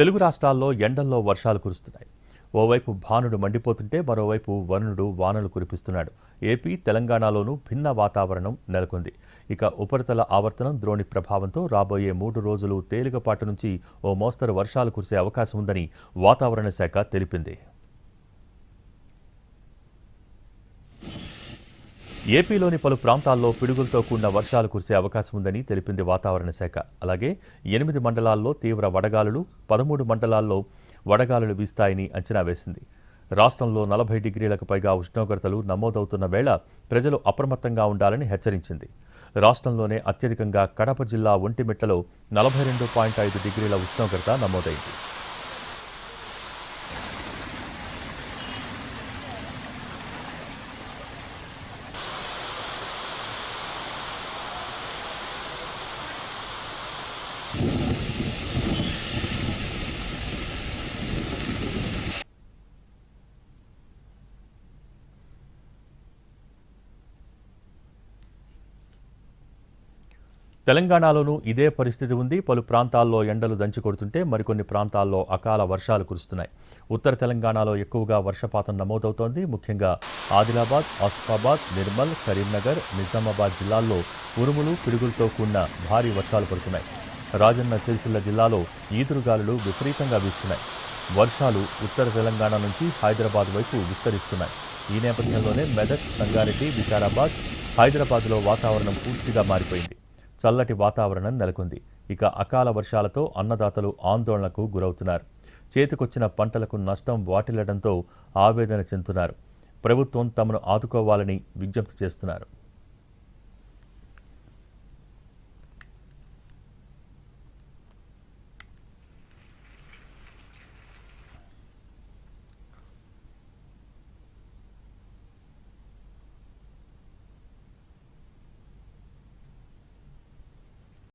తెలుగు రాష్ట్రాల్లో ఎండల్లో వర్షాలు కురుస్తున్నాయి. ఓవైపు భానుడు మండిపోతుంటే మరోవైపు వరుణుడు వానలు కురిపిస్తున్నాడు. ఏపీ, తెలంగాణలోనూ భిన్న వాతావరణం నెలకొంది. ఇక ఉపరితల ఆవర్తనం ద్రోణి ప్రభావంతో రాబోయే 3 రోజులు తేలికపాటి నుంచి ఓ మోస్తరు వర్షాలు కురిసే అవకాశం ఉందని వాతావరణ శాఖ తెలిపింది. ఏపీలోని పలు ప్రాంతాల్లో పిడుగులతో కూడిన వర్షాలు కురిసే అవకాశం ఉందని తెలిపింది వాతావరణ శాఖ. అలాగే 8 మండలాల్లో తీవ్ర వడగాలులు, 13 మండలాల్లో వడగాలులు వీస్తాయని అంచనా వేసింది. రాష్ట్రంలో 40 డిగ్రీలకు పైగా ఉష్ణోగ్రతలు నమోదవుతున్న వేళ ప్రజలు అప్రమత్తంగా ఉండాలని హెచ్చరించింది. రాష్ట్రంలోనే అత్యధికంగా కడప జిల్లా ఒంటిమిట్టలో 42.5 డిగ్రీల ఉష్ణోగ్రత నమోదైంది. తెలంగాణలోనూ ఇదే పరిస్థితి ఉంది. పలు ప్రాంతాల్లో ఎండలు దంచికొడుతుంటే మరికొన్ని ప్రాంతాల్లో అకాల వర్షాలు కురుస్తున్నాయి. ఉత్తర తెలంగాణలో ఎక్కువగా వర్షపాతం నమోదవుతోంది. ముఖ్యంగా ఆదిలాబాద్, ఆసిఫాబాద్, నిర్మల్, కరీంనగర్, నిజామాబాద్ జిల్లాల్లో ఉరుములు, పిడుగులతో కూడిన భారీ వర్షాలు పడుతున్నాయి. రాజన్న సిరిసిల్ల జిల్లాలో ఈదురుగాలులు విపరీతంగా వీస్తున్నాయి. వర్షాలు ఉత్తర తెలంగాణ నుంచి హైదరాబాద్ వైపు విస్తరిస్తున్నాయి. ఈ నేపథ్యంలోనే మెదక్, సంగారెడ్డి, వికారాబాద్, హైదరాబాద్లో వాతావరణం పూర్తిగా మారిపోయింది. చల్లటి వాతావరణం నెలకొంది. ఇక అకాల వర్షాలతో అన్నదాతలు ఆందోళనకు గురవుతున్నారు. చేతికొచ్చిన పంటలకు నష్టం వాటిల్లడంతో ఆవేదన చెందుతున్నారు. ప్రభుత్వం తమను ఆదుకోవాలని విజ్ఞప్తి చేస్తున్నారు.